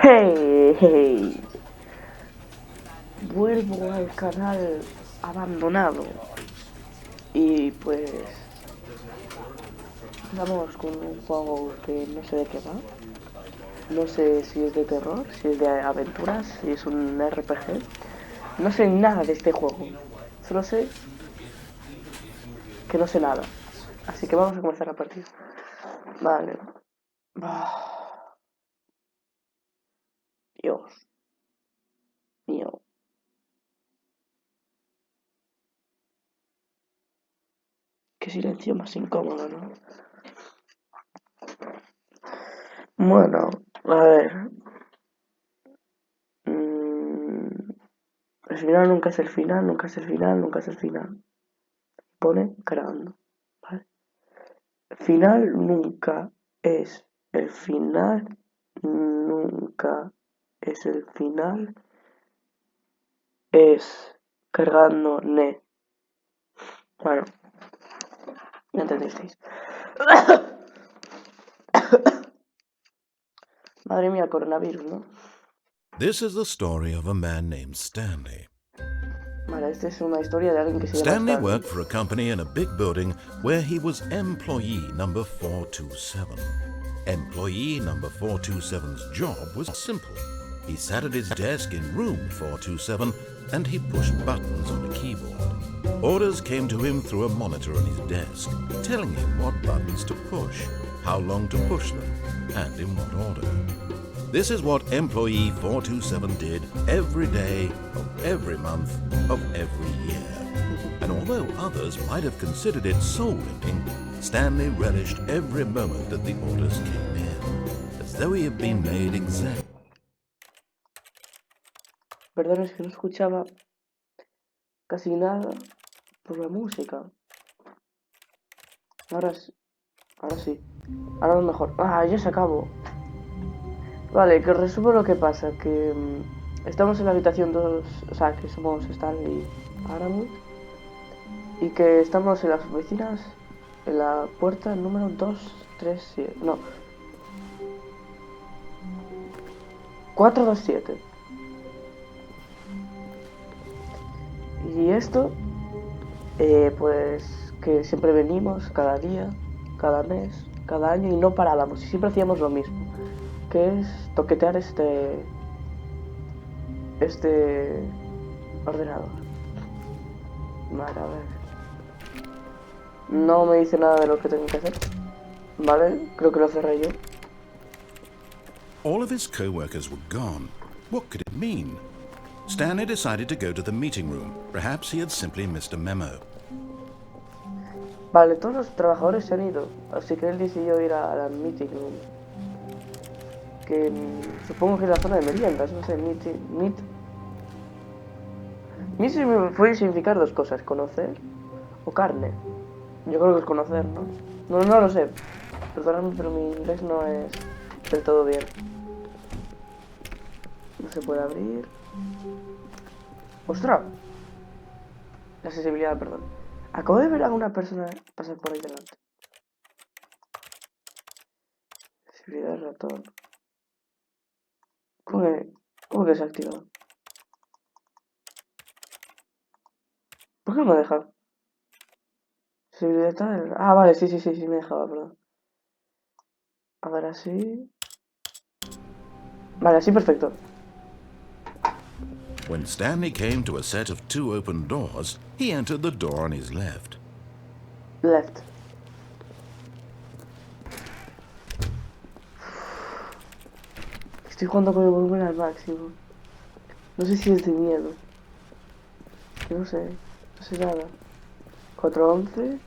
Hey, hey. Vuelvo al canal abandonado. Y pues vamos con un juego que no sé de qué va. No sé si es de terror, si es de aventuras, si es un RPG. No sé nada de este juego. Solo sé que no sé nada. Así que vamos a comenzar la partida. Vale. Dios mío. Qué silencio más incómodo, ¿no? Bueno, a ver. El final nunca es el final, nunca es el final, nunca es el final. Pone grabando. ¿Vale? Final nunca es el final, nunca es el final, es cargando ne. Bueno, ya entendisteis. Madre mía, coronavirus, ¿no? This is the story of a man named Stanley. Vale, esta es una historia de alguien que se llama Stanley Stanley. worked for a company in a big building where he was employee number 427. Employee number 427's job was simple. He sat at his desk in room 427 and he pushed buttons on a keyboard. Orders came to him through a monitor on his desk, telling him what buttons to push, how long to push them, and in what order. This is what employee 427 did every day of every month of every year. And although others might have considered it soul-lifting, Stanley relished every moment that the orders came in, as though he had been made exactly. Perdón, es que no escuchaba casi nada por la música. Ahora sí. Ahora sí. Ahora es mejor. Ah, ya se acabó. Vale, que resumo lo que pasa. Que estamos en la habitación 2. O sea, que somos Stanley y Aramut. Y que estamos en las oficinas. En la puerta número 237. No. 427. Y esto, pues que siempre venimos cada día, cada mes, cada año y no parábamos. Y siempre hacíamos lo mismo. Que es toquetear este ordenador. Vale, a ver. No me dice nada de lo que tengo que hacer. Vale, creo que lo cerré yo. All of his co-workers were gone. What could it mean? Stanley decided to go to the meeting room. Perhaps he had simply missed a memo. Vale, todos los trabajadores se han ido, así que él decidió ir a la meeting room. Que supongo que es la zona de meriendas, no sé, meet. Meet puede significar dos cosas, conocer o carne. Yo creo que es conocer, ¿no? No lo sé. Perdóname, pero mi inglés no es del todo bien. No se puede abrir. ¡Ostras! La accesibilidad, perdón. Acabo de ver a una persona pasar por ahí delante. Accesibilidad del ratón. ¿Cómo que se ha activado? ¿Por qué no me deja? Accesibilidad del... Ah, vale, sí, me dejaba, perdón. A ver, así... Vale, así perfecto. When Stanley came to a set of 2 open doors, he entered the door on his left. Left. Estoy jugando con el volumen al máximo. No sé si es de miedo. No sé nada. 411.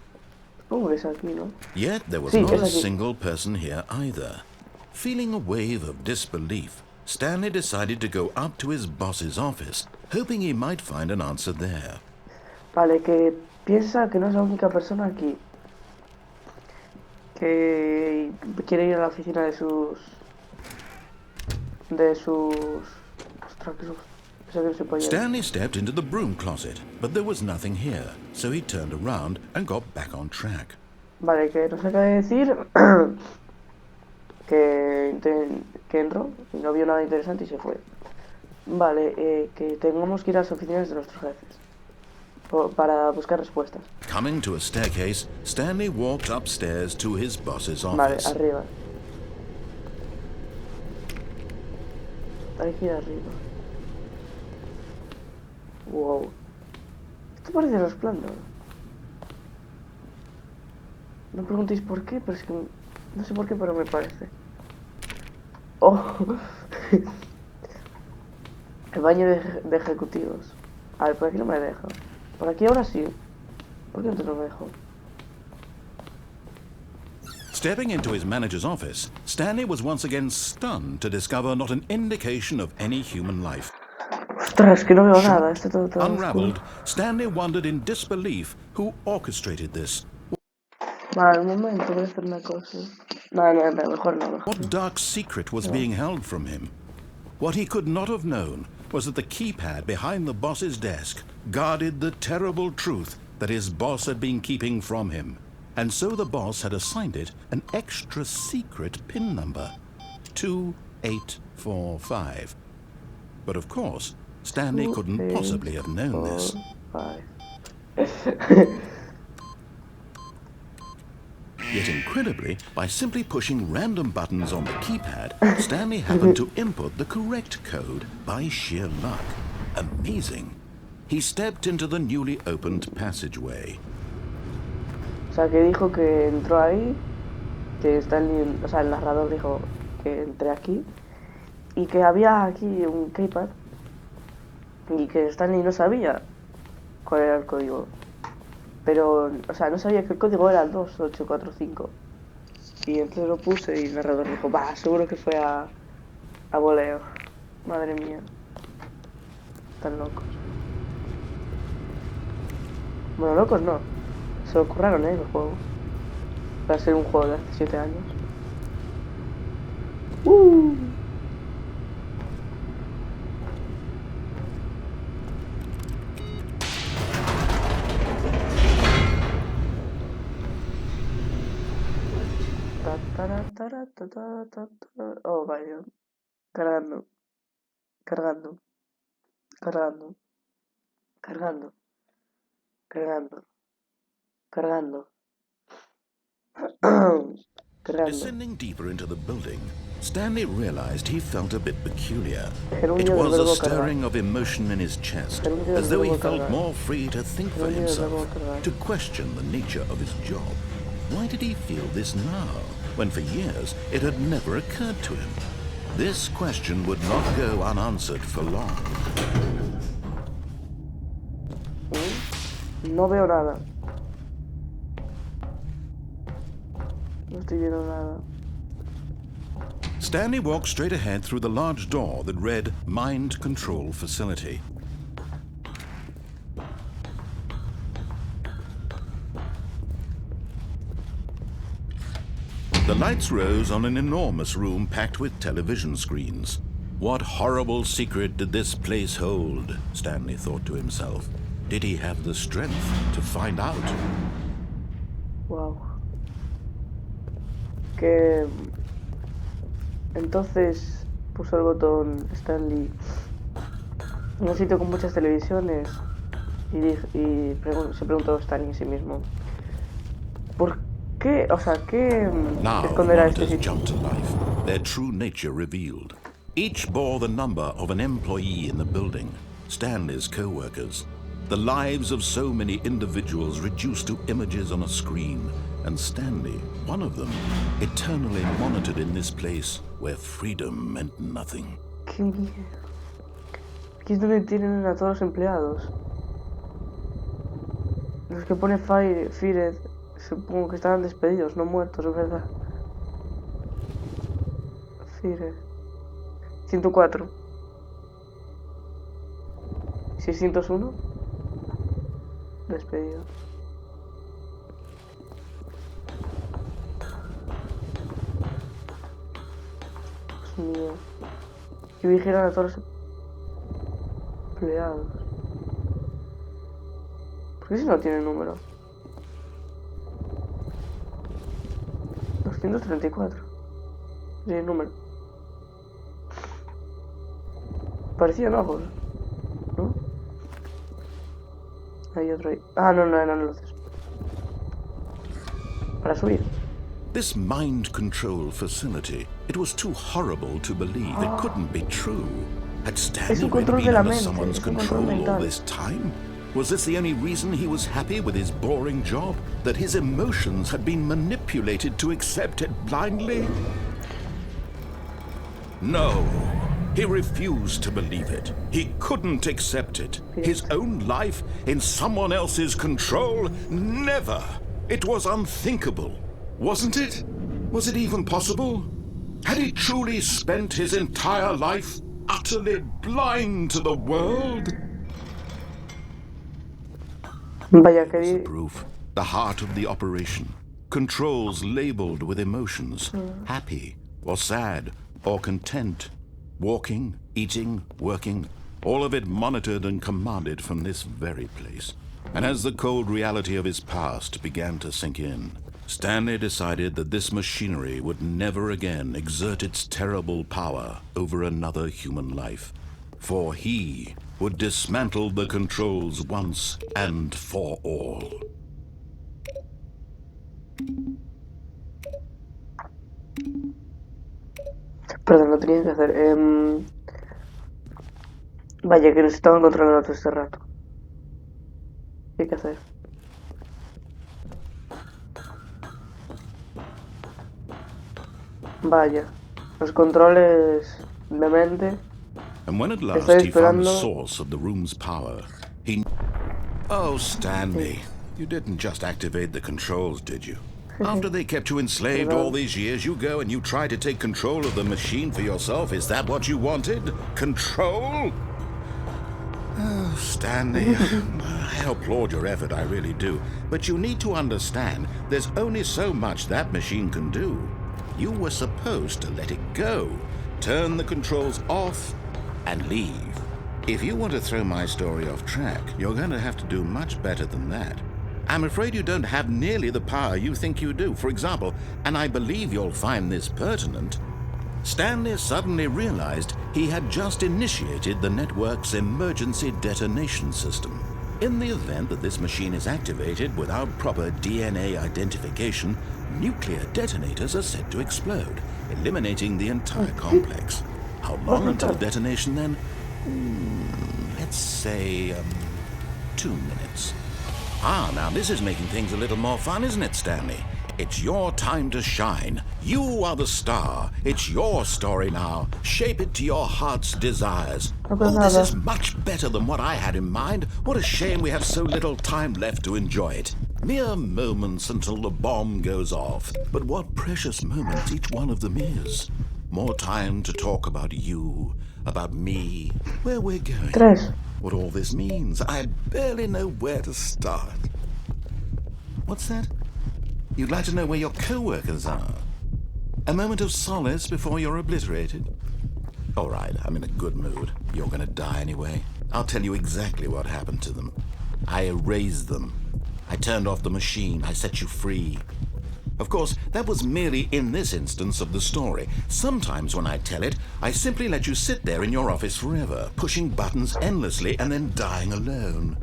Supongo que es aquí, ¿no? Yet there was Sí, not es a aquí. single person here either. Feeling a wave of disbelief, Stanley decided to go up to his boss's office, hoping he might find an answer there. Vale, que piensa que no es la única persona aquí. Que quiere ir a la oficina de sus... Ostras, que no se puede ir. Stanley stepped into the broom closet, but there was nothing here, so he turned around and got back on track. Vale, que nos acaba de decir que entró y no vio nada interesante y se fue. Vale, que tengamos que ir a las oficinas de nuestros jefes para buscar respuestas. Coming to a staircase, Stanley walked upstairs to his boss's Vale, office. arriba. Hay que ir arriba. Wow. Esto parece resplandor. No preguntéis por qué, pero es que no sé por qué, pero me parece. Oh. El baño de ejecutivos. A ver, por aquí no me deja. Por aquí ahora sí. ¿Por qué antes no me dejó? Stepping into his manager's office, Stanley was once again stunned to discover not an indication of any human life. Ostras, que no veo nada. Está todo Unraveled, oscuro. Stanley wondered in disbelief who orchestrated this. Vale, un momento, voy a hacer una cosa. No, mejor no. What dark secret was being held from him? What he could not have known was that the keypad behind the boss's desk guarded the terrible truth that his boss had been keeping from him. And so the boss had assigned it an extra secret PIN number, 2845. But of course, Stanley couldn't possibly have known this. 5. Yet incredibly, by simply pushing random buttons on the keypad, Stanley happened to input the correct code by sheer luck. Amazing. He stepped into the newly opened passageway. O sea, que dijo que entró ahí, que Stanley, o sea, el narrador dijo que entré aquí y que había aquí un keypad y que Stanley no sabía cuál era el código. Pero, o sea, no sabía que el código era el 2845. Y entonces lo puse y el narrador dijo, va, seguro que fue a voleo. Madre mía. Están locos. Bueno, locos no. Se lo curraron, el juego. Para ser un juego de hace 7 años. Oh, vaya. Cargando. Cargando. Cargando. Cargando. Cargando. Cargando. Cargando. Descending deeper into the building, Stanley realized he felt a bit peculiar. It Gerundio del was a verbo stirring of emotion in his chest, Gerundio del as though he verbo felt cargar. more free to think for Gerundio del verbo himself, cargar. to question the nature of his job. Why did he feel this now, when for years it had never occurred to him? This question would not go unanswered for long. No veo nada. No estoy viendo nada. Stanley walked straight ahead through the large door that read Mind Control Facility. The lights rose on an enormous room packed with television screens. What horrible secret did this place hold? Stanley thought to himself. Did he have the strength to find out? Wow. Que entonces puso el botón Stanley en un sitio con muchas televisiones y se preguntó Stanley a sí mismo, ¿por qué? O sea, ¿qué Now the esconderá este monitors sitio? jumped to life, their true nature revealed. Each bore the number of an employee in the building, Stanley's co-workers. The lives of so many individuals reduced to images on a screen, and Stanley, one of them, eternally monitored in this place where freedom meant nothing. ¿Qué mierda? Aquí es donde tienen a todos los empleados. Los que pone Fired, supongo que estaban despedidos, no muertos, es verdad. Fired. 104. 601. Despedido. Dios mío. Que vigilan a todos los empleados. ¿Por qué si no tiene número? 234. Sí, el número. Parecían ojos, ¿no? Hay otro ahí. Ah, no, no eran luces. Para subir. This mind control facility, it was too horrible to believe. It couldn't be true. Had Stanley really been under someone's control all this time? Was this the only reason he was happy with his boring job? That his emotions had been manipulated to accept it blindly? No. He refused to believe it. He couldn't accept it. His own life in someone else's control? Never. It was unthinkable. Wasn't it? Was it even possible? Had he truly spent his entire life utterly blind to the world? Vaya It was the que... proof. The heart of the operation. Controls labeled with emotions. Happy or sad or content. Walking, eating, working. All of it monitored and commanded from this very place. And as the cold reality of his past began to sink in, Stanley decided that this machinery would never again exert its terrible power over another human life. For he would dismantle the controls once and for all. Perdón, lo tenía que hacer. Vaya, que nos estaban controlando todo este rato. ¿Qué hay que hacer? Vaya, los controles de mente. And when at last he found the source of the room's power, he... Oh, Stanley, you didn't just activate the controls, did you? After they kept you enslaved all these years, you go and you try to take control of the machine for yourself. Is that what you wanted? Control? Oh, Stanley, I applaud your effort, I really do. But you need to understand, there's only so much that machine can do. You were supposed to let it go, turn the controls off, and leave. If you want to throw my story off track, you're going to have to do much better than that. I'm afraid you don't have nearly the power you think you do. For example, and I believe you'll find this pertinent, Stanley suddenly realized he had just initiated the network's emergency detonation system. In the event that this machine is activated without proper DNA identification, nuclear detonators are said to explode, eliminating the entire complex. How long until detonation then? Let's say 2 minutes. Ah, now this is making things a little more fun, isn't it, Stanley? It's your time to shine. You are the star. It's your story now. Shape it to your heart's desires. Oh, this is much better than what I had in mind. What a shame we have so little time left to enjoy it. Mere moments until the bomb goes off. But what precious moments each one of them is. More time to talk about you, about me, where we're going. What all this means. I barely know where to start. What's that? You'd like to know where your co-workers are? A moment of solace before you're obliterated? All right, I'm in a good mood. You're gonna die anyway. I'll tell you exactly what happened to them. I erased them. I turned off the machine. I set you free. Of course, that was merely in this instance of the story. Sometimes when I tell it, I simply let you sit there in your office forever, pushing buttons endlessly and then dying alone.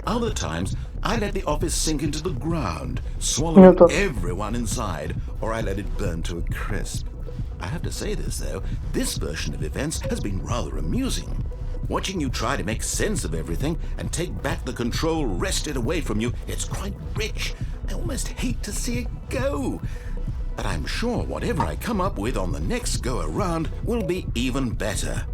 Other times, I let the office sink into the ground, swallowing everyone inside, or I let it burn to a crisp. I have to say this, though, this version of events has been rather amusing. Watching you try to make sense of everything and take back the control wrested away from you, it's quite rich. I almost hate to see it go. But I'm sure whatever I come up with on the next go-around will be even better.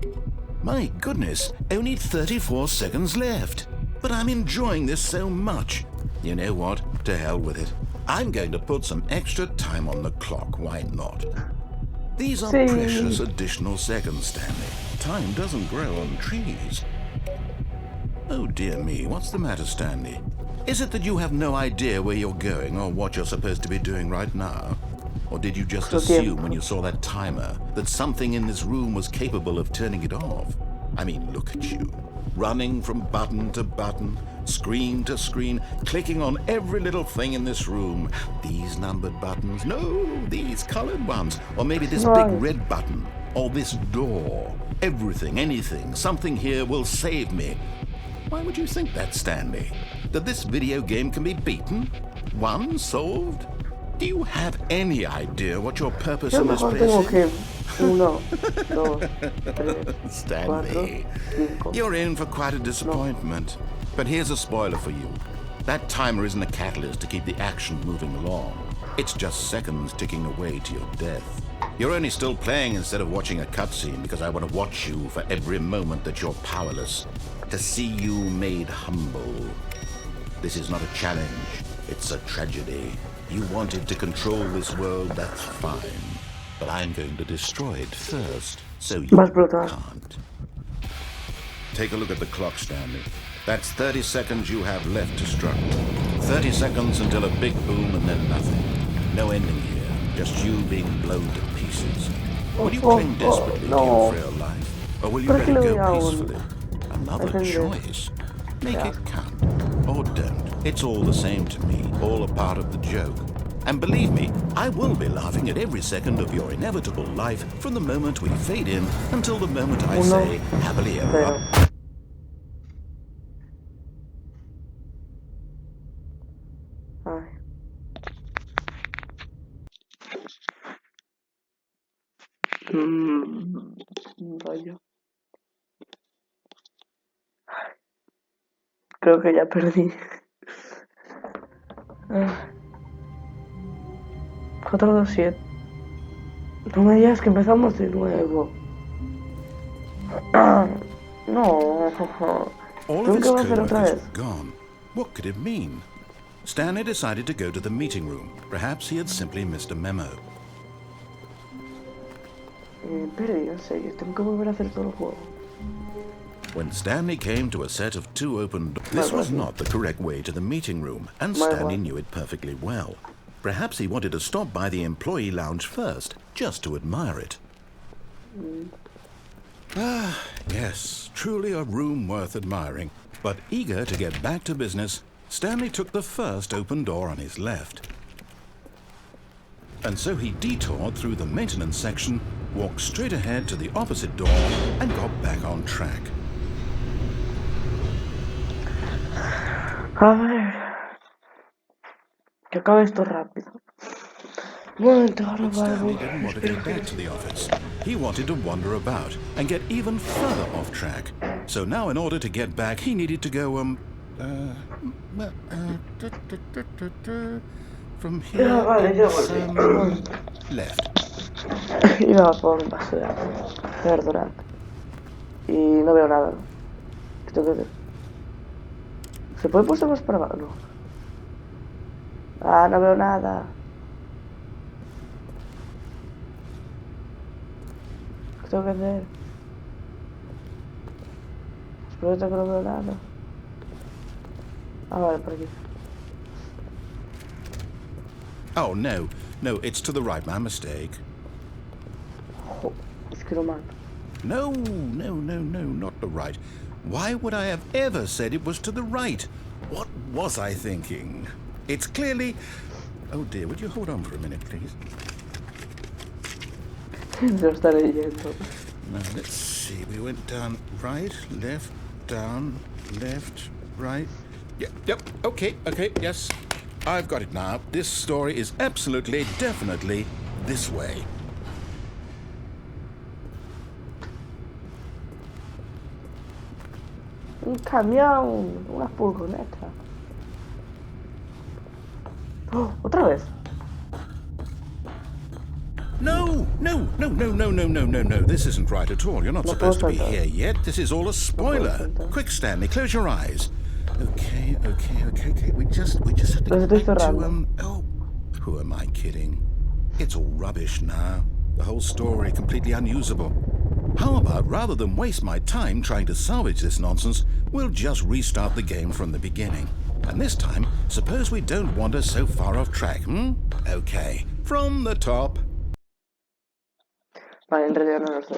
My goodness, only 34 seconds left. But I'm enjoying this so much. You know what? To hell with it. I'm going to put some extra time on the clock. Why not? These are precious additional seconds, Stanley. Time doesn't grow on trees. Oh dear me, what's the matter, Stanley? Is it that you have no idea where you're going or what you're supposed to be doing right now? Or did you just assume when you saw that timer that something in this room was capable of turning it off? I mean, look at you. Running from button to button, screen to screen, clicking on every little thing in this room. These numbered buttons, no, these colored ones, or maybe this big red button, or this door. Everything, anything, something here will save me. Why would you think that, Stanley? That this video game can be beaten? Won? Solved? Do you have any idea what your purpose in this place is? Uno, dos, tres, Stanley, cinco. you're in for quite a disappointment. But here's a spoiler for you. That timer isn't a catalyst to keep the action moving along. It's just seconds ticking away to your death. You're only still playing instead of watching a cutscene because I want to watch you for every moment that you're powerless. To see you made humble. This is not a challenge. It's a tragedy. You wanted to control this world, that's fine. But I'm going to destroy it first, so you can't. Take a look at the clock, Stanley. That's 30 seconds you have left to struggle. 30 seconds until a big boom and then nothing. No ending here, just you being blown to pieces. Will you cling desperately to your frail life, or will you let it go peacefully? Another choice. Make it count, or don't. It's all the same to me, all a part of the joke. And believe me, I will be laughing at every second of your inevitable life from the moment we fade in until the moment I say happily ever after. Vaya. Creo que ya perdí. 4-2-7. No me digas que empezamos de nuevo. No. All of his co-workers were gone. What could it mean? Stanley decided to go to the meeting room. Perhaps he had simply missed a memo. Perdí, en serio. Tengo que volver a hacer todo el juego. When Stanley came to a set of 2 open doors, this was not the correct way to the meeting room, and Stanley knew it perfectly well. Perhaps he wanted to stop by the employee lounge first, just to admire it. Ah, yes, truly a room worth admiring. But eager to get back to business, Stanley took the first open door on his left. And so he detoured through the maintenance section, walked straight ahead to the opposite door, and got back on track. A ver. Que acabe esto rápido. But Stanley didn't want to go back to the office. He wanted to wander about and get even further off track. So now in order to get back, he needed to go, from here, left. Iba por un paseo. Perdonad. Y no veo nada. ¿Qué tengo que hacer? ¿Se puede pulsar más para abajo? No. Ah, no veo nada. ¿Qué tengo que hacer? Espero que no veo nada. Ah, vale, por aquí. Oh, no, it's to the right, my mistake. Oh, es que no mal. No, not the right. Why would I have ever said it was to the right? What was I thinking? It's clearly... Oh dear, would you hold on for a minute, please? Lo estaré leyendo. Now, let's see. We went down right, left, down, left, right. Yep, okay, yes. I've got it now. This story is absolutely, definitely this way. Un camión, una furgoneta. Oh, otra vez. No. This isn't right at all. You're not supposed to be here yet. This is all a spoiler. Quick, Stanley, close your eyes. Okay. We just have to get back to, oh, who am I kidding? It's all rubbish now. The whole story completely unusable. How about, rather than waste my time trying to salvage this nonsense, we'll just restart the game from the beginning. And this time, suppose we don't wander so far off track, Okay, from the top. Vale, en realidad no lo sé.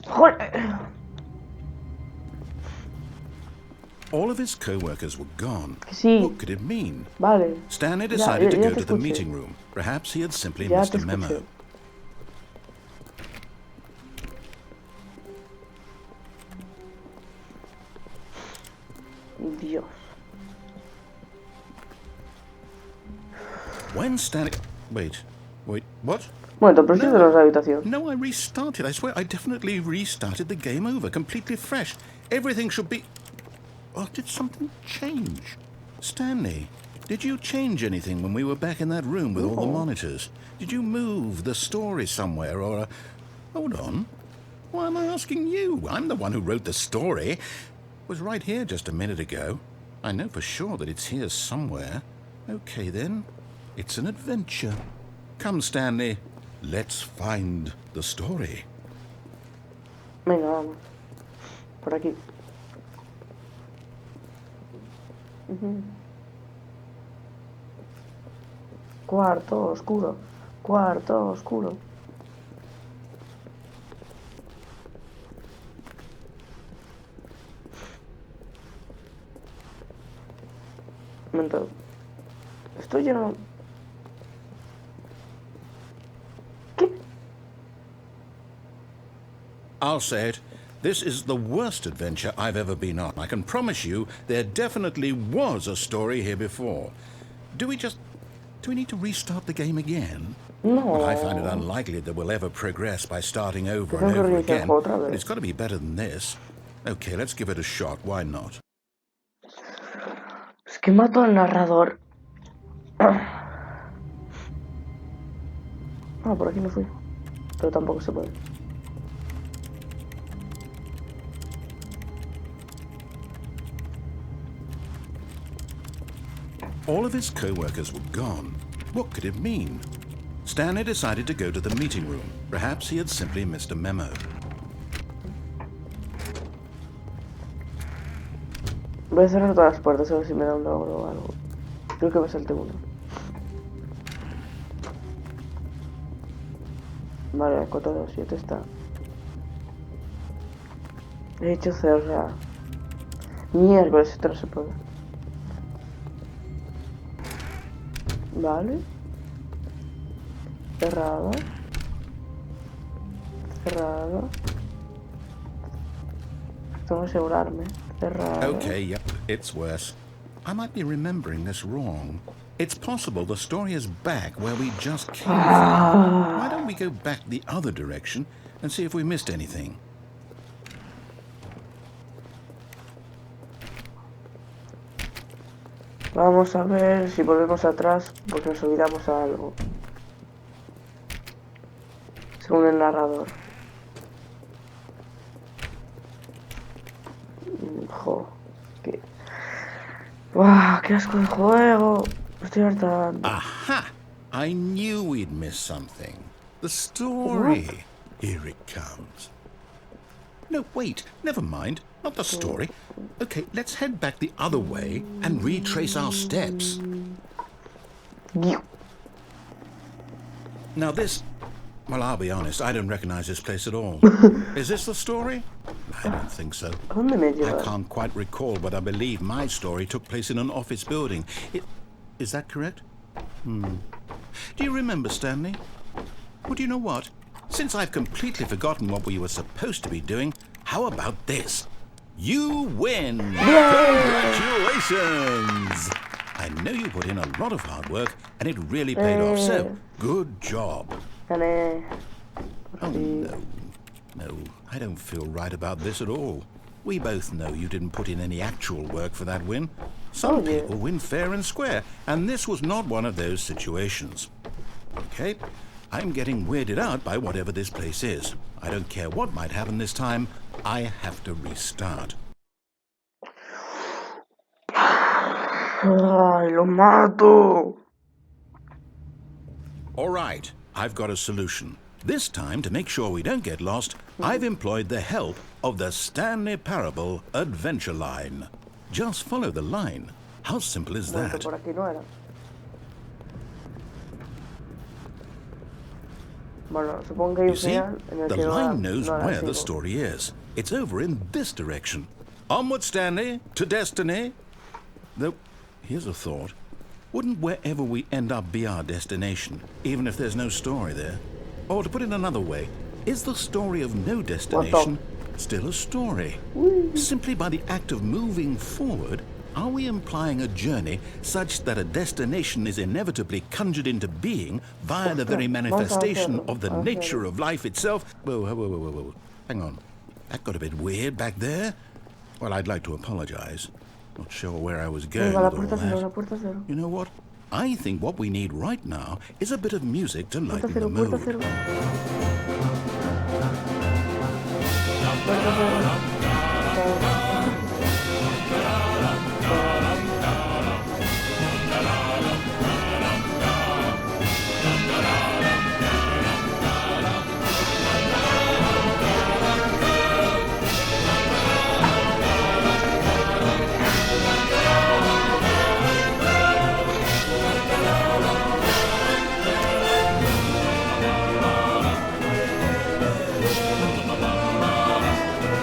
¡Joder! All of his co-workers were gone. Sí. What could it mean? Vale. Stanley decided to go te to the escuché. meeting room. Perhaps he had simply Ya missed te a memo. escuché. Dios. When Stanley... Wait, what? Bueno, pero no. La habitación. No, I restarted. I swear, I definitely restarted the game over, completely fresh. Everything should be... Oh, did something change? Stanley, did you change anything when we were back in that room with all the monitors? Did you move the story somewhere or... Hold on. Why am I asking you? I'm the one who wrote the story. It was right here just a minute ago. I know for sure that it's here somewhere. Okay, then. It's an adventure. Come, Stanley. Let's find the story. Venga, vamos. Por aquí. Cuarto oscuro. Cuarto oscuro. Un momento. Esto lleno... ¿Qué? I'll say it. This is the worst adventure I've ever been on. I can promise you there definitely was a story here before. Do we need to restart the game again? No. Well, I find it unlikely that we'll ever progress by starting over and over again. But it's got to be better than this. Okay, let's give it a shot. Why not? Es que mato al narrador. Ah, por aquí no fui. Pero tampoco se puede. All of his co-workers were gone. What could it mean? Stanley decided to go to the meeting room. Perhaps he had simply missed a memo. Voy a cerrar todas las puertas a ver si me da un logro o algo. Creo que me salte uno. Vale, el cota 7 está. He dicho cerrar. Miércoles, esto no se puede. Vale. Cerrado. Cerrado. Tengo que asegurarme. Cerrado. Okay, yep, it's worse. I might be remembering this wrong. It's possible the story is back where we just came from. Why don't we go back the other direction and see if we missed anything? Vamos a ver si volvemos atrás porque nos olvidamos algo. Según el narrador. Jo, qué... ¡Wow! ¡Qué asco de juego! Estoy hartando. Aha! I knew we'd miss something. The story. What? Here it comes. No, wait. Never mind. Not the story. Okay, let's head back the other way and retrace our steps. Now this... Well, I'll be honest, I don't recognize this place at all. Is this the story? I don't think so. I can't quite recall, but I believe my story took place in an office building. Is that correct? Do you remember, Stanley? Well, do you know what? Since I've completely forgotten what we were supposed to be doing, how about this? You win! Congratulations! I know you put in a lot of hard work, and it really paid off, so good job. Oh, no. No, I don't feel right about this at all. We both know you didn't put in any actual work for that win. Some people win fair and square, and this was not one of those situations. Okay, I'm getting weirded out by whatever this place is. I don't care what might happen this time. I have to restart. ¡Ay, lo mato! All right, I've got a solution. This time, to make sure we don't get lost, I've employed the help of the Stanley Parable Adventure Line. Just follow the line. How simple is that? Por aquí no era. Bueno, supongo que hay un You see, señal en el the que line knows no la where the sigo. story is. It's over in this direction. Onward, Stanley, to destiny. Though, here's a thought. Wouldn't wherever we end up be our destination, even if there's no story there? Or to put it another way, is the story of no destination still a story? Simply by the act of moving forward, are we implying a journey such that a destination is inevitably conjured into being via the very manifestation of the nature of life itself? Whoa. Hang on. That got a bit weird back there. Well, I'd like to apologize. Not sure where I was going with all that. You know what? I think what we need right now is a bit of music to lighten the mood.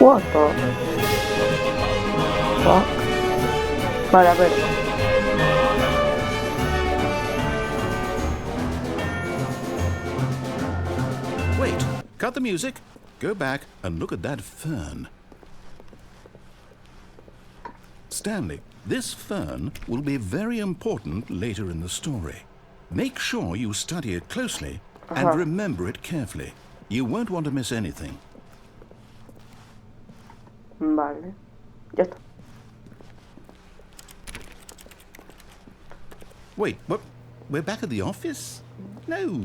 What the fuck? Vale, a ver. Wait, cut the music, go back and look at that fern. Stanley, this fern will be very important later in the story. Make sure you study it closely and remember it carefully. You won't want to miss anything. Vale, ya está. Wait, what? We're back at the office? No.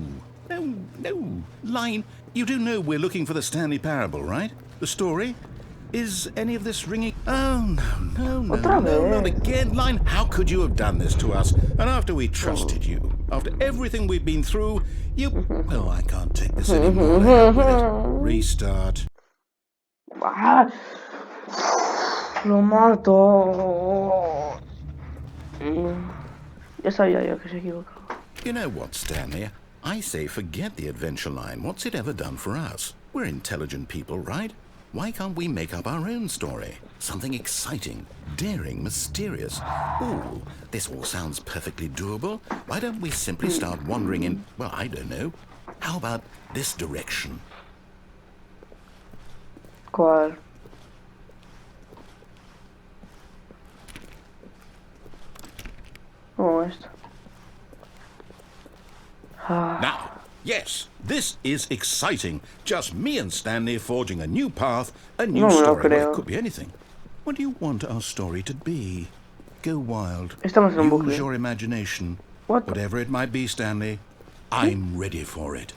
Line, you do know we're looking for the Stanley parable, right? The story? Is any of this ringing? Oh, no, not again. Line, how could you have done this to us? And after we trusted you, after everything we've been through, you... Oh, I can't take this anymore. Let with it. Restart. Lo mato. Ya sabía yo que se equivocaba. You know what, Stanley? I say forget the adventure line. What's it ever done for us? We're intelligent people, right? Why can't we make up our own story? Something exciting, daring, mysterious. Ooh, this all sounds perfectly doable. Why don't we simply start wandering in, well, I don't know. How about this direction? ¿Cuál? Oh, esto. Now, yes, this is exciting. Just me and Stanley forging a new path, a new story. Well, it could be anything. What do you want our story to be? Go wild. Use your imagination. Whatever it might be, Stanley, I'm ready for it.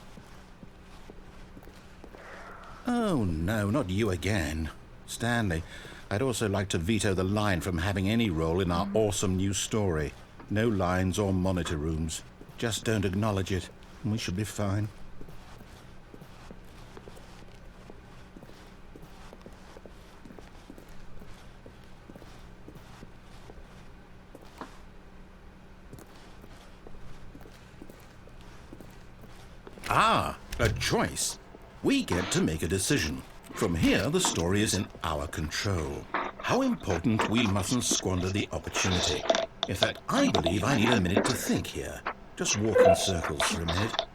Oh, no, not you again. Stanley, I'd also like to veto the line from having any role in our awesome new story. No lines or monitor rooms. Just don't acknowledge it, and we should be fine. Ah, a choice. We get to make a decision. From here, the story is in our control. How important we mustn't squander the opportunity. In fact, I believe I need a minute to think here. Just walk in circles for a minute.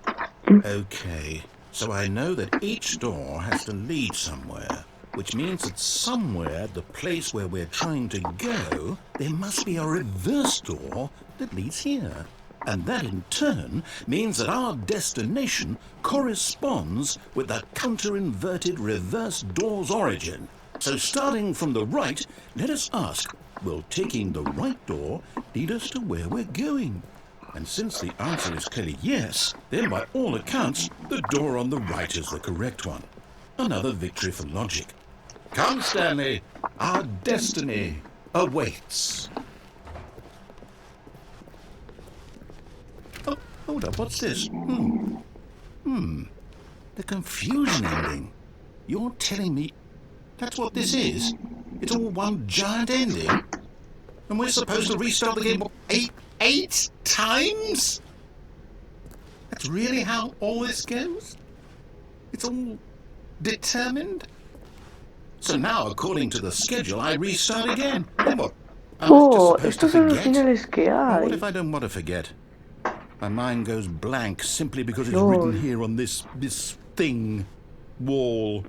Okay, so I know that each door has to lead somewhere, which means that somewhere, the place where we're trying to go, there must be a reverse door that leads here. And that in turn means that our destination corresponds with the counter-inverted reverse door's origin. So starting from the right, let us ask, will taking the right door lead us to where we're going? And since the answer is clearly yes, then by all accounts, the door on the right is the correct one. Another victory for logic. Come, Stanley, our destiny awaits. Oh, hold up, what's this? The confusion ending. You're telling me that's what this is? It's all one giant ending? And we're supposed to restart the game eight times? That's really how all this goes? It's all determined? So now, according to the schedule, I restart again. And what? I was just Oh, supposed to estos son los forget? finales que Well, what hay. if I don't want to forget? My mind goes blank simply because it's Lol. written here on this thing, wall.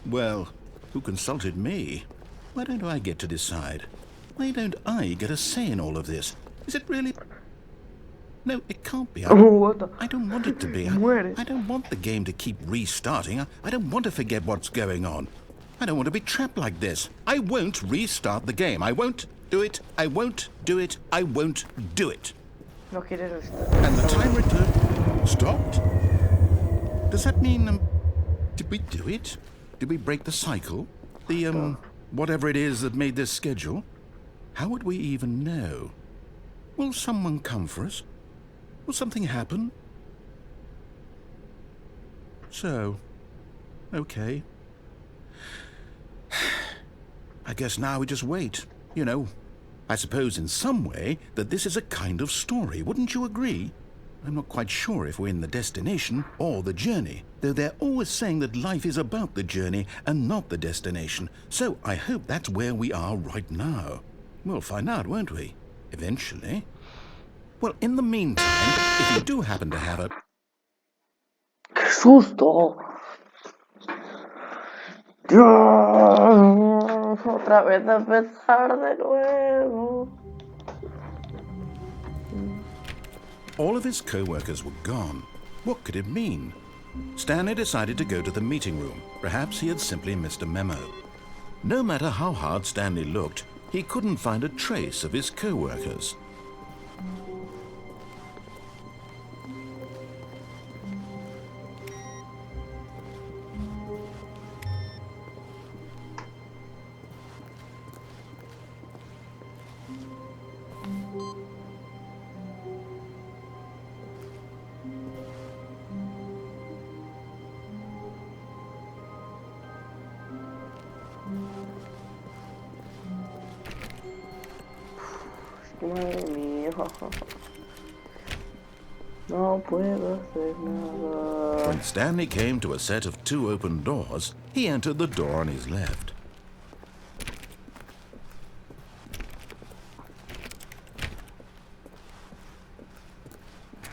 Well, who consulted me? Why don't I get to decide? Why don't I get a say in all of this? Is it really? No, it can't be. What the? I don't want it to be. Muere. I don't want the game to keep restarting. I don't want to forget what's going on. I don't want to be trapped like this. I won't restart the game. I won't do it. I won't do it. I won't do it. No quieres restar. And the time return stopped? Does that mean, did we do it? Did we break the cycle? The, whatever it is that made this schedule? How would we even know? Will someone come for us? Will something happen? So, okay. I guess now we just wait, you know. I suppose in some way that this is a kind of story, wouldn't you agree? I'm not quite sure if we're in the destination or the journey, though they're always saying that life is about the journey and not the destination, so I hope that's where we are right now. We'll find out, won't we? Eventually. Well, in the meantime, if you do happen to have a... ¡Qué susto! Dios, otra vez a empezar de nuevo. All of his co-workers were gone. What could it mean? Stanley decided to go to the meeting room. Perhaps he had simply missed a memo. No matter how hard Stanley looked, he couldn't find a trace of his co-workers. Madre mía. No puedo hacer nada. When Stanley came to a set of 2 open doors, he entered the door on his left.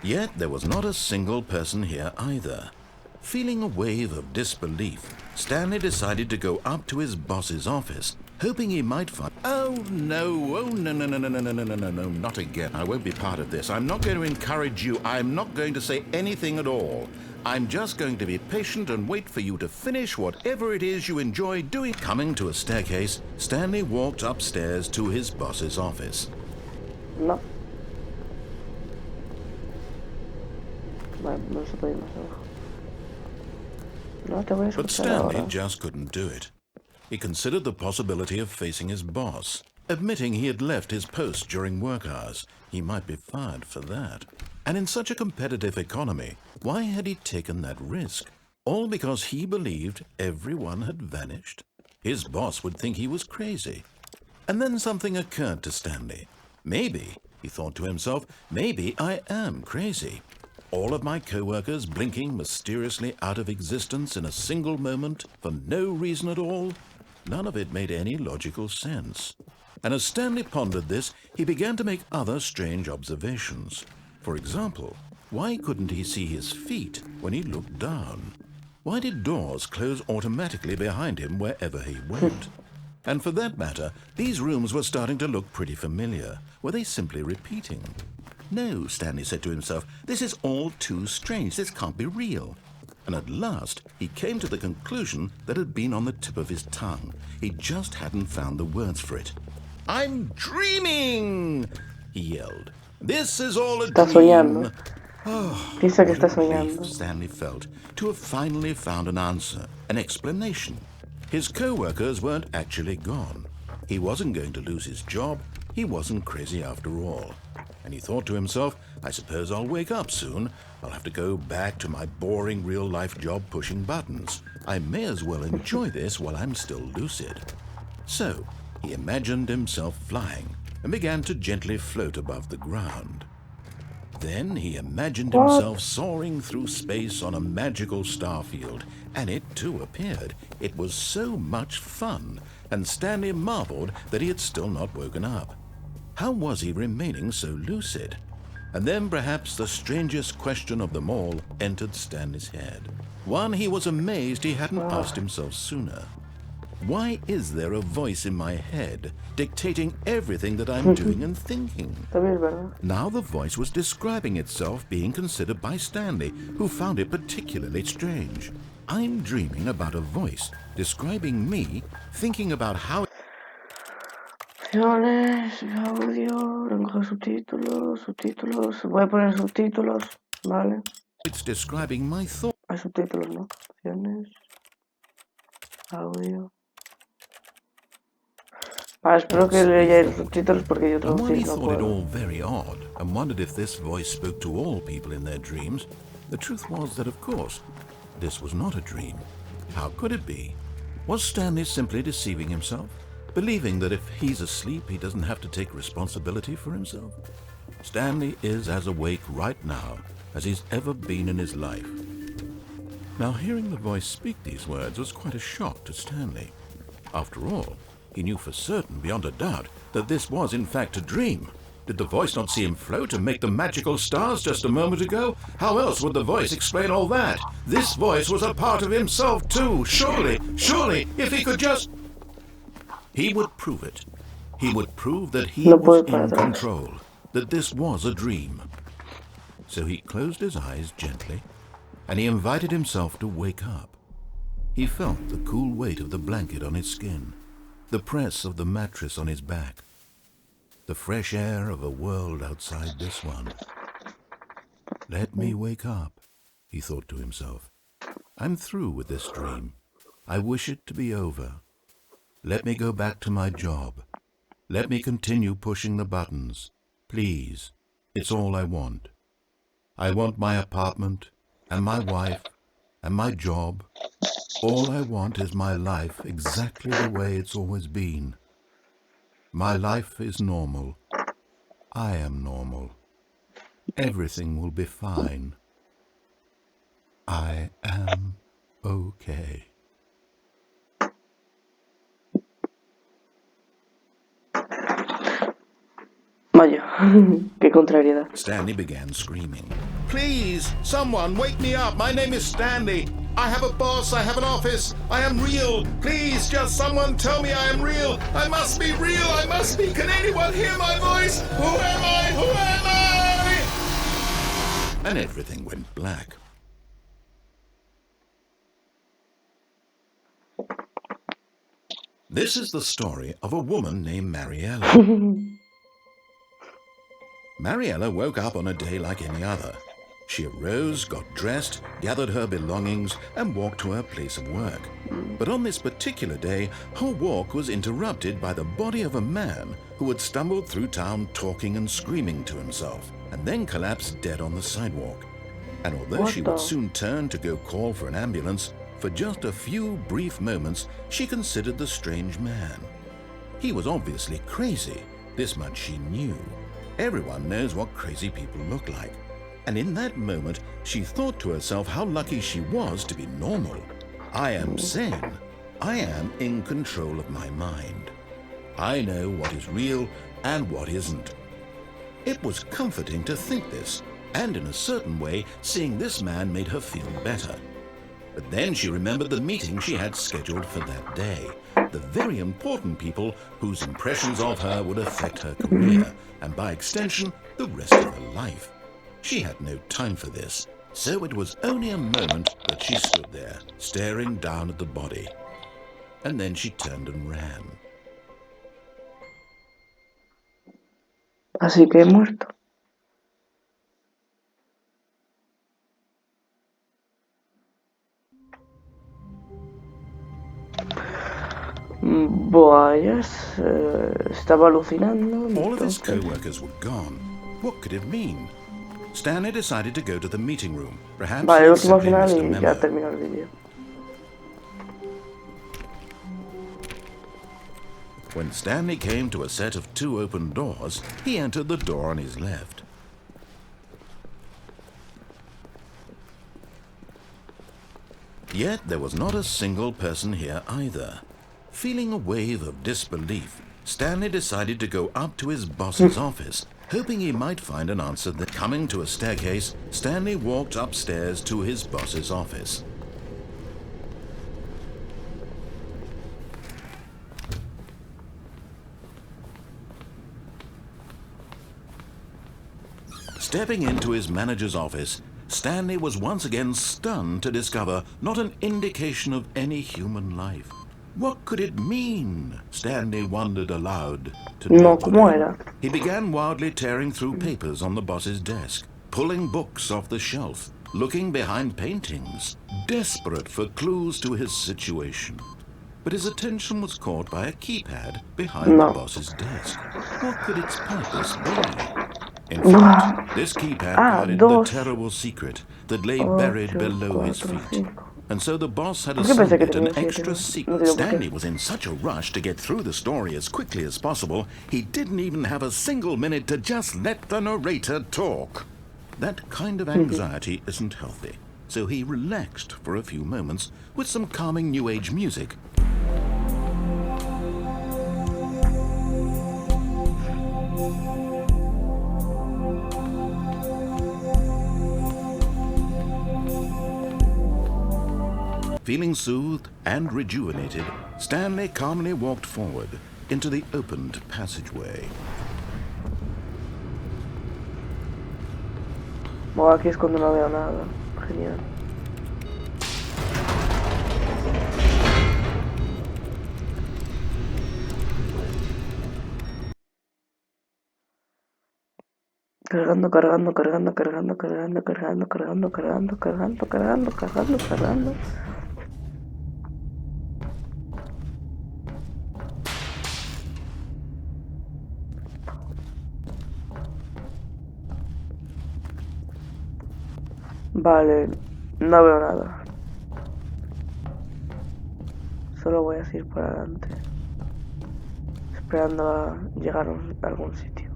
Yet there was not a single person here either. Feeling a wave of disbelief, Stanley decided to go up to his boss's office, hoping he might find... Oh no, not again. I won't be part of this. I'm not going to encourage you. I'm not going to say anything at all. I'm just going to be patient and wait for you to finish whatever it is you enjoy doing. Coming to a staircase, Stanley walked upstairs to his boss's office. No. No se puede ir más abajo. No te voy a But escuchar Stanley ahora. just couldn't do it. He considered the possibility of facing his boss, admitting he had left his post during work hours. He might be fired for that. And in such a competitive economy, why had he taken that risk? All because he believed everyone had vanished? His boss would think he was crazy. And then something occurred to Stanley. Maybe, he thought to himself, maybe I am crazy. All of my co-workers blinking mysteriously out of existence in a single moment for no reason at all? None of it made any logical sense. And as Stanley pondered this, he began to make other strange observations. For example, why couldn't he see his feet when he looked down? Why did doors close automatically behind him wherever he went? And for that matter, these rooms were starting to look pretty familiar. Were they simply repeating? No, Stanley said to himself, this is all too strange. This can't be real. And at last, he came to the conclusion that had been on the tip of his tongue. He just hadn't found the words for it. I'm dreaming, he yelled. This is all a Está dream. soñando. Oh, Piensa que what a está relief soñando. Stanley felt to have finally found an answer, an explanation. His co-workers weren't actually gone. He wasn't going to lose his job. He wasn't crazy after all. And he thought to himself, I suppose I'll wake up soon. I'll have to go back to my boring real-life job pushing buttons. I may as well enjoy this while I'm still lucid. So, he imagined himself flying and began to gently float above the ground. Then he imagined What? himself soaring through space on a magical starfield, and it too appeared. It was so much fun, and Stanley marveled that he had still not woken up. How was he remaining so lucid? And then perhaps the strangest question of them all entered Stanley's head. One he was amazed he hadn't asked himself sooner. Why is there a voice in my head dictating everything that I'm doing and thinking? Now the voice was describing itself being considered by Stanley, who found it particularly strange. I'm dreaming about a voice describing me, thinking about how... Audio, lenguaje subtítulos, subtítulos. Voy a poner subtítulos, vale. It's describing my thoughts. Hay subtítulos, ¿no? Opciones, audio. Espero que leáis los subtítulos porque yo And while he traducir no thought it puedo. all very odd and wondered if this voice spoke to all people in their dreams, the truth was that, of course, this was not a dream. How could it be? Was Stanley simply deceiving himself, believing that if he's asleep, he doesn't have to take responsibility for himself? Stanley is as awake right now as he's ever been in his life. Now, hearing the voice speak these words was quite a shock to Stanley. After all, he knew for certain, beyond a doubt, that this was in fact a dream. Did the voice not see him float and make the magical stars just a moment ago? How else would the voice explain all that? This voice was a part of himself too. Surely, if he could just... He would prove it. He would prove that he was in control, that this was a dream. So he closed his eyes gently, and he invited himself to wake up. He felt the cool weight of the blanket on his skin, the press of the mattress on his back, the fresh air of a world outside this one. Let me wake up, he thought to himself. I'm through with this dream. I wish it to be over. Let me go back to my job. Let me continue pushing the buttons. Please, it's all I want. I want my apartment, and my wife, and my job. All I want is my life exactly the way it's always been. My life is normal. I am normal. Everything will be fine. I am okay. Vaya, qué contrariedad. Stanley began screaming. Please, someone, wake me up. My name is Stanley. I have a boss. I have an office. I am real. Please, just someone tell me I am real. I must be real. I must be. Can anyone hear my voice? Who am I? Who am I? And everything went black. This is the story of a woman named Mariella. Mariella woke up on a day like any other. She arose, got dressed, gathered her belongings, and walked to her place of work. But on this particular day, her walk was interrupted by the body of a man who had stumbled through town talking and screaming to himself, and then collapsed dead on the sidewalk. And although she would soon turn to go call for an ambulance, for just a few brief moments, she considered the strange man. He was obviously crazy. This much she knew. Everyone knows what crazy people look like. And in that moment, she thought to herself how lucky she was to be normal. I am sane. I am in control of my mind. I know what is real and what isn't. It was comforting to think this, and in a certain way, seeing this man made her feel better. But then she remembered the meeting she had scheduled for that day. The very important people whose impressions of her would affect her career, and by extension, the rest of her life. She had no time for this, so it was only a moment that she stood there, staring down at the body. And then she turned and ran. Así que he muerto. Vaya, estaba alucinando. All of his co-workers were gone. What could it mean? Stanley decided to go to the meeting room. Perhaps vale, he el had último simply final missed a y memo. ya terminó el vídeo. When Stanley came to a set of 2 open doors, he entered the door on his left. Yet there was not a single person here either. Feeling a wave of disbelief, Stanley decided to go up to his boss's office, hoping he might find an answer. Coming to a staircase, Stanley walked upstairs to his boss's office. Stepping into his manager's office, Stanley was once again stunned to discover not an indication of any human life. What could it mean? Stanley wondered aloud to nobody. He began wildly tearing through papers on the boss's desk, pulling books off the shelf, looking behind paintings, desperate for clues to his situation. But his attention was caught by a keypad behind the boss's desk. What could its purpose be? In fact, this keypad guarded the terrible secret that lay buried below his feet. And so the boss had assigned it an extra secret. Stanley was in such a rush to get through the story as quickly as possible, he didn't even have a single minute to just let the narrator talk. That kind of anxiety isn't healthy, so he relaxed for a few moments with some calming New Age music. Feeling soothed and rejuvenated, Stanley calmly walked forward into the opened passageway. Bueno, aquí es cuando no veo nada. Genial. Cargando, cargando, cargando, cargando, cargando, cargando, cargando, cargando, cargando, cargando, cargando, cargando. Vale, no veo nada. Solo voy a seguir para adelante, esperando a llegar a algún sitio.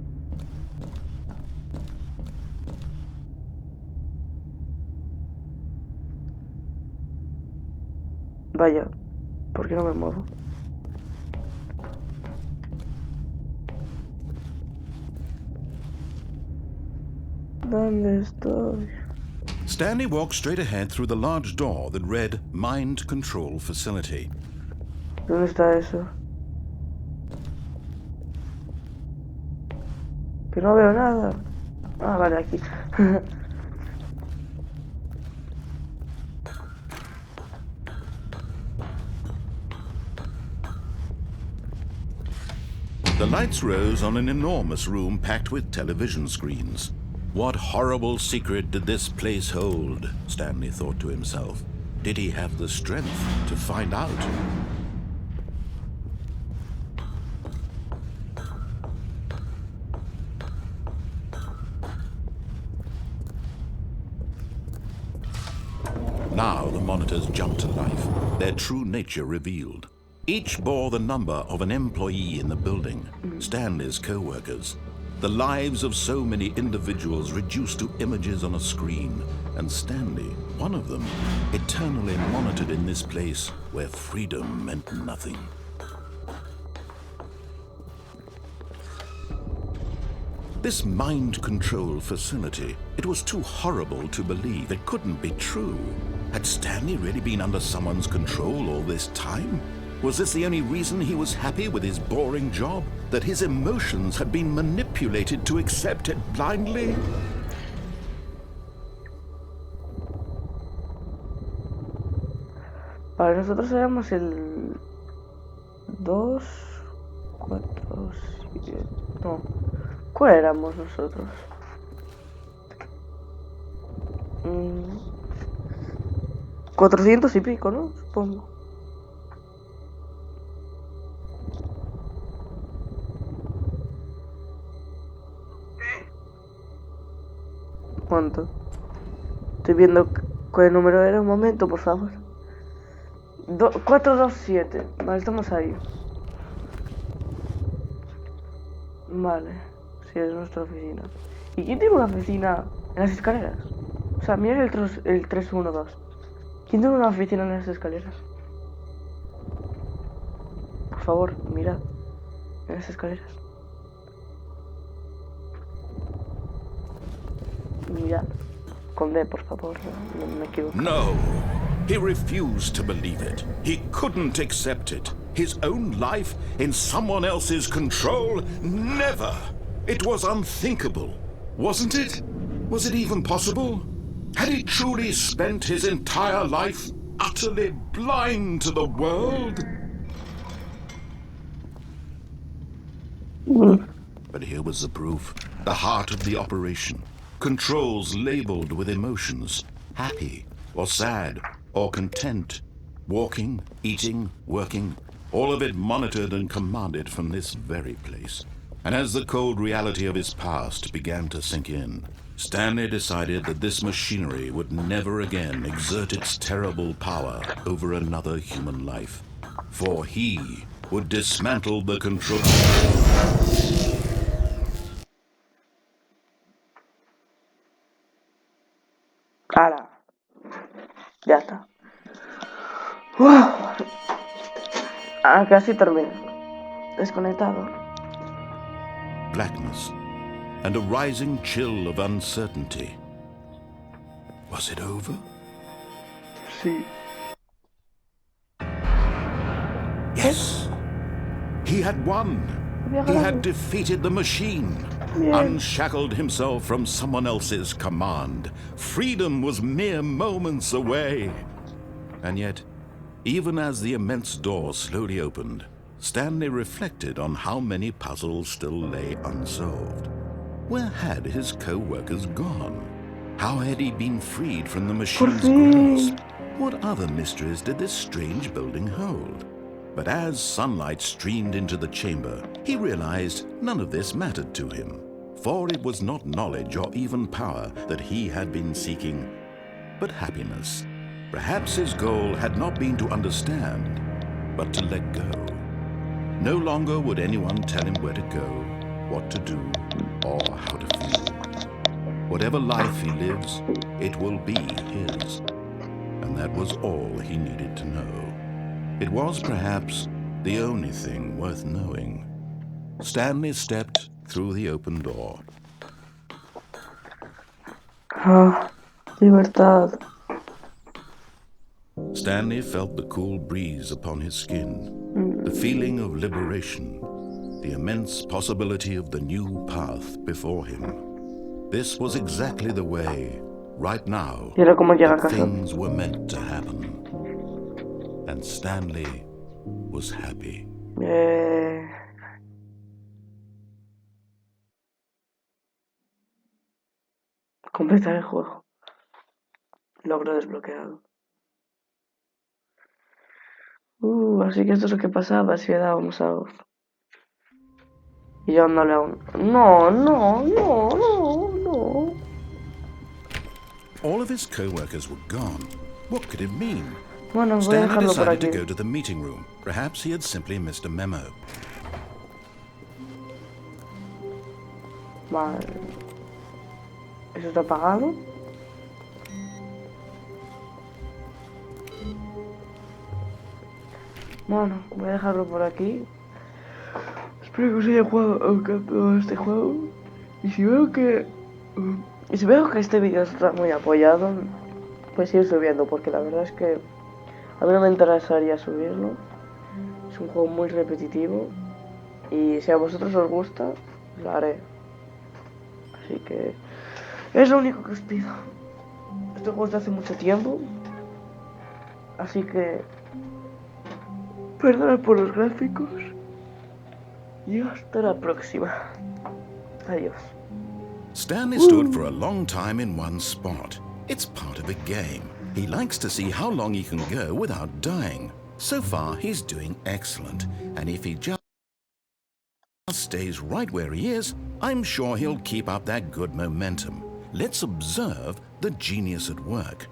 Vaya, ¿por qué no me muevo? ¿Dónde estoy? Stanley walked straight ahead through the large door that read Mind Control Facility. ¿Dónde está eso? Que no veo nada. Ah, vale, aquí. The lights rose on an enormous room packed with television screens. What horrible secret did this place hold? Stanley thought to himself. Did he have the strength to find out? Now the monitors jumped to life, their true nature revealed. Each bore the number of an employee in the building, Stanley's co-workers. The lives of so many individuals reduced to images on a screen, and Stanley, one of them, eternally monitored in this place where freedom meant nothing. This mind control facility, it was too horrible to believe. It couldn't be true. Had Stanley really been under someone's control all this time? Was this the only reason he was happy with his boring job? That his emotions had been manipulated to accept it blindly? Vale, nosotros éramos el 2, 4, 7... No. ¿Cuál éramos nosotros? 400 y pico, ¿no? Supongo. ¿Cuánto? Estoy viendo cuál número era. Un momento, por favor. 427. Vale, estamos ahí. Vale. Sí, es nuestra oficina. ¿Y quién tiene una oficina en las escaleras? O sea, mira el 312. ¿Quién tiene una oficina en las escaleras? Por favor, mirad. En las escaleras. Mirad. Con D, por favor. No me equivoco. No. He refused to believe it. He couldn't accept it. His own life in someone else's control? Never. It was unthinkable. Wasn't it? Was it even possible? Had he truly spent his entire life utterly blind to the world? But here was the proof. The heart of the operation. Controls labeled with emotions. Happy, or sad, or content. Walking, eating, working. All of it monitored and commanded from this very place. And as the cold reality of his past began to sink in, Stanley decided that this machinery would never again exert its terrible power over another human life. For he would dismantle the control. ¡Hala! Ya está. ¡Wow! Casi termino. Desconectado. Blackness and a rising chill of uncertainty. Was it over? Sí. Yes! He had won! He had defeated the machine, unshackled himself from someone else's command. Freedom was mere moments away. And yet, even as the immense door slowly opened, Stanley reflected on how many puzzles still lay unsolved. Where had his co-workers gone? How had he been freed from the machine's grasp? What other mysteries did this strange building hold? But as sunlight streamed into the chamber, he realized none of this mattered to him, for it was not knowledge or even power that he had been seeking, but happiness. Perhaps his goal had not been to understand, but to let go. No longer would anyone tell him where to go, what to do, or how to feel. Whatever life he lives, it will be his. And that was all he needed to know. It was perhaps the only thing worth knowing. Stanley stepped through the open door. Libertad. Stanley felt the cool breeze upon his skin, the feeling of liberation, the immense possibility of the new path before him. This was exactly the way, right now, that things were meant to happen. And Stanley was happy. Completar el juego. Logro desbloqueado. Así que esto es lo que pasaba si le dábamos a off. Y yo dándole a un... No. All of his co-workers were gone. What could it mean? Bueno, voy a Stanley dejarlo por decided aquí. to go to the meeting room. Perhaps he had simply missed a memo. Vale. ¿Eso está apagado? Bueno, voy a dejarlo por aquí. Espero que os haya encantado este juego. Y si veo que este vídeo está muy apoyado, pues ir subiendo, porque la verdad es que a mí no me interesaría subirlo. Es un juego muy repetitivo y si a vosotros os gusta, lo haré. Así que es lo único que os pido. Este juego es de hace mucho tiempo, así que perdonad por los gráficos y hasta la próxima. Adiós. Stanley stood for a long time in one spot. It's part of a game. He likes to see how long he can go without dying. So far, he's doing excellent. And if he just stays right where he is, I'm sure he'll keep up that good momentum. Let's observe the genius at work.